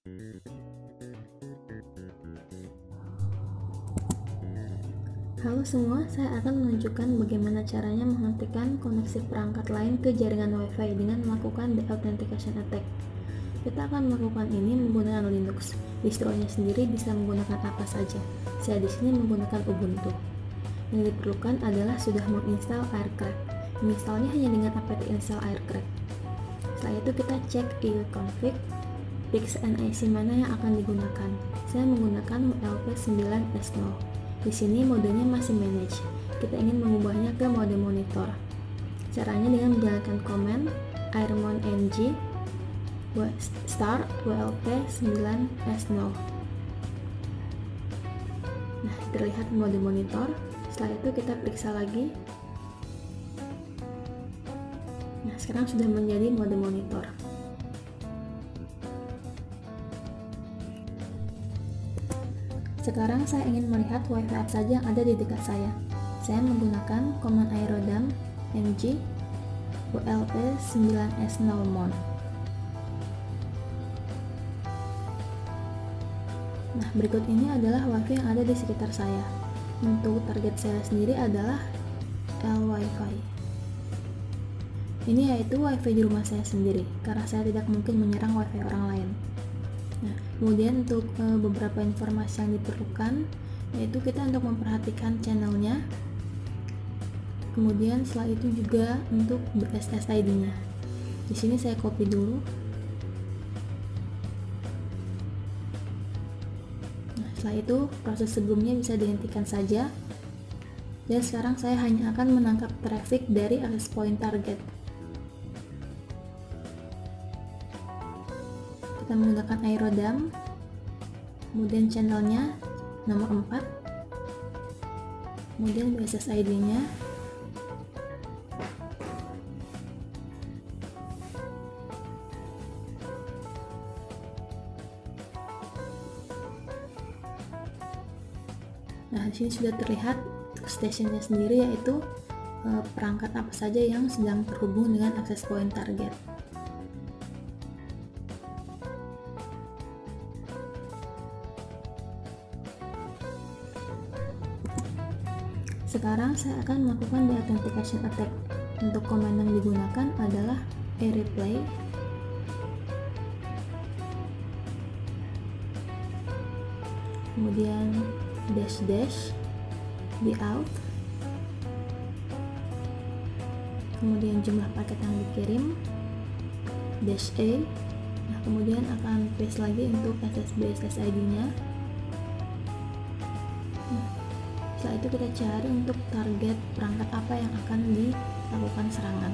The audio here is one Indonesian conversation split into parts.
Halo semua, saya akan menunjukkan bagaimana caranya menghentikan koneksi perangkat lain ke jaringan Wi-Fi dengan melakukan deauthentication attack. Kita akan melakukan ini menggunakan Linux. Distronya sendiri bisa menggunakan apa saja. Saya di sini menggunakan Ubuntu. Yang diperlukan adalah sudah menginstal Aircrack. Menginstalnya hanya dengan apt install Aircrack. Setelah itu kita cek ioconfig, fix NIC mana yang akan digunakan. Saya menggunakan WLP9S0. Di sini modenya masih manage. Kita ingin mengubahnya ke mode monitor. Caranya dengan menjalankan command airmon-ng start WLP9S0. Nah, terlihat mode monitor. Setelah itu kita periksa lagi. Nah, sekarang sudah menjadi mode monitor. Sekarang saya ingin melihat Wi-Fi apa saja yang ada di dekat saya. Saya menggunakan command aerodam ng WLP9S0mon. Nah, berikut ini adalah Wi-Fi yang ada di sekitar saya. Untuk target saya sendiri adalah L-Wi-Fi. Ini yaitu Wi-Fi di rumah saya sendiri, karena saya tidak mungkin menyerang Wi-Fi orang lain. Nah, kemudian untuk beberapa informasi yang diperlukan, yaitu kita untuk memperhatikan channelnya. Kemudian setelah itu juga untuk SSID-nya. Di sini saya copy dulu. Nah, setelah itu proses sebelumnya bisa dihentikan saja. Dan sekarang saya hanya akan menangkap traffic dari access point target. Kita menggunakan aerodam, kemudian channelnya nomor 4, kemudian SSID-nya, nah di sini sudah terlihat stationnya sendiri, yaitu perangkat apa saja yang sedang terhubung dengan access point target. Sekarang saya akan melakukan deauthentication attack. Untuk command yang digunakan adalah replay, kemudian dash -out, kemudian jumlah paket yang dikirim, -a. Nah, kemudian akan paste lagi untuk SSID-nya. Setelah itu kita cari untuk target perangkat apa yang akan dilakukan serangan.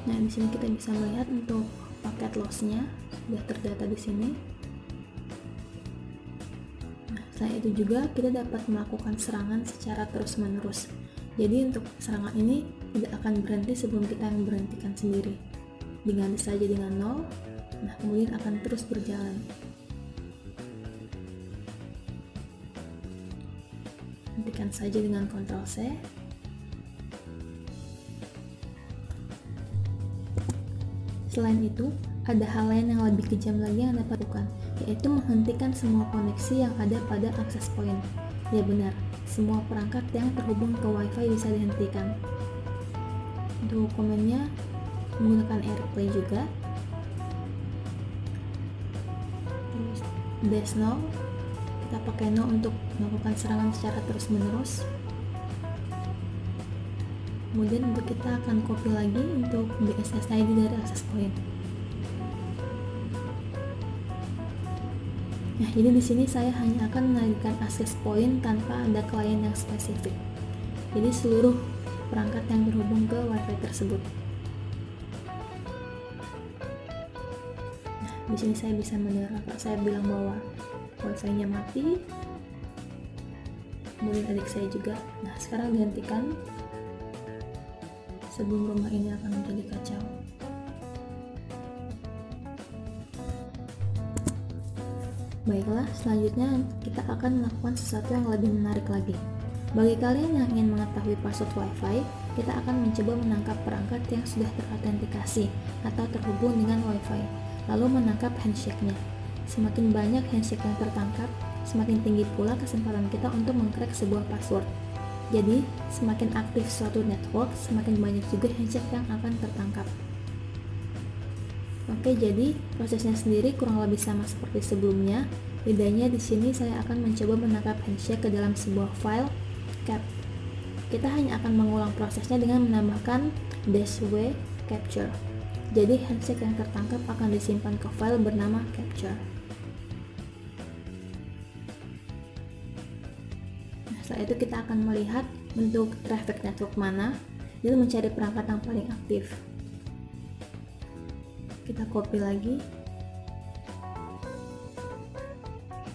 Nah, di sini kita bisa melihat untuk paket loss-nya sudah terdata di sini. Nah, setelah itu juga kita dapat melakukan serangan secara terus-menerus. Jadi untuk serangan ini tidak akan berhenti sebelum kita memberhentikan sendiri. Diganti saja dengan 0, nah kemudian akan terus berjalan. Hentikan saja dengan Ctrl C. Selain itu, ada hal lain yang lebih kejam lagi yang dapat dilakukan, yaitu menghentikan semua koneksi yang ada pada access point. Ya benar, semua perangkat yang terhubung ke Wi-Fi bisa dihentikan. Untuk komennya menggunakan airplay juga. Terus -0, kita pakai no untuk melakukan serangan secara terus-menerus. Kemudian untuk kita akan copy lagi untuk SSID dari access point. Nah, jadi di sini saya hanya akan mengalihkan access point tanpa ada klien yang spesifik. Jadi seluruh perangkat yang terhubung ke Wi-Fi tersebut. Nah, di sini saya bisa mendengar kakak saya bilang bahwa Wi-Fi-nya mati. Kemudian adik saya juga. Nah, sekarang dihentikan sebelum rumah ini akan menjadi kacau. Baiklah, selanjutnya kita akan melakukan sesuatu yang lebih menarik lagi. Bagi kalian yang ingin mengetahui password Wi-Fi, kita akan mencoba menangkap perangkat yang sudah terautentikasi atau terhubung dengan Wi-Fi, lalu menangkap handshake-nya. Semakin banyak handshake yang tertangkap, semakin tinggi pula kesempatan kita untuk mengcrack sebuah password. Jadi, semakin aktif suatu network, semakin banyak juga handshake yang akan tertangkap. Oke, jadi prosesnya sendiri kurang lebih sama seperti sebelumnya. Bedanya di sini saya akan mencoba menangkap handshake ke dalam sebuah file cap. Kita hanya akan mengulang prosesnya dengan menambahkan -w capture. Jadi handshake yang tertangkap akan disimpan ke file bernama capture. Nah, setelah itu kita akan melihat bentuk traffic network mana dan mencari perangkat yang paling aktif. Kita copy lagi.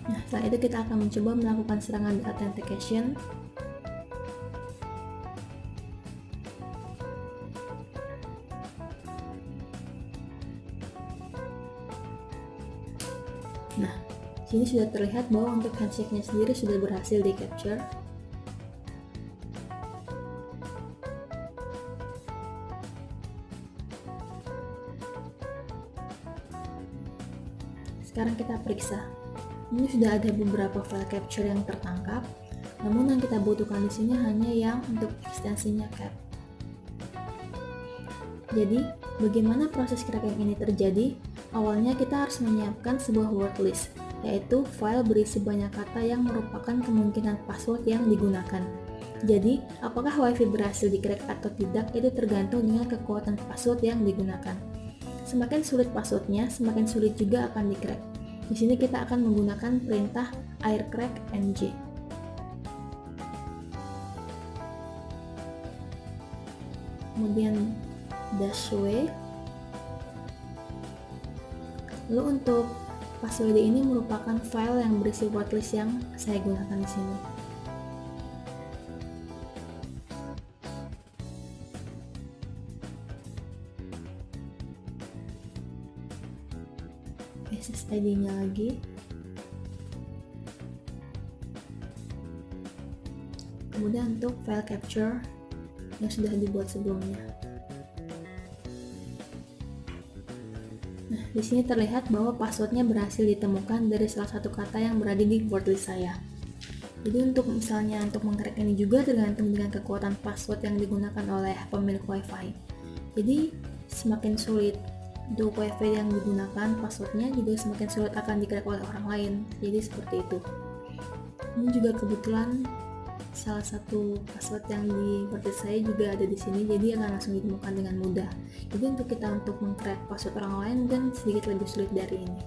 Nah, setelah itu kita akan mencoba melakukan serangan authentication. Nah, sini sudah terlihat bahwa untuk handshake-nya sendiri sudah berhasil di capture. Sekarang kita periksa. Ini sudah ada beberapa file capture yang tertangkap, namun yang kita butuhkan di sini hanya yang untuk ekstensinya cap. Jadi, bagaimana proses cracking ini terjadi? Awalnya kita harus menyiapkan sebuah word list, yaitu file berisi banyak kata yang merupakan kemungkinan password yang digunakan. Jadi, apakah Wi-Fi berhasil di-crack atau tidak itu tergantung dengan kekuatan password yang digunakan. Semakin sulit passwordnya, semakin sulit juga akan di-crack. Di sini kita akan menggunakan perintah aircrack-ng. Kemudian -w. Lalu untuk password ini merupakan file yang berisi wordlist yang saya gunakan di sini. SSID-nya lagi. Kemudian untuk file capture yang sudah dibuat sebelumnya. Nah, di sini terlihat bahwa passwordnya berhasil ditemukan dari salah satu kata yang berada di wordlist saya. Jadi untuk misalnya untuk mengcrack ini juga tergantung dengan kekuatan password yang digunakan oleh pemilik Wi-Fi. Jadi semakin sulit untuk Wi-Fi yang digunakan, passwordnya juga semakin sulit akan di-crack oleh orang lain. Jadi seperti itu. Ini juga kebetulan salah satu password yang di wordlist saya juga ada di sini, jadi akan langsung ditemukan dengan mudah. Jadi untuk kita untuk mengcrack password orang lain mungkin sedikit lebih sulit dari ini.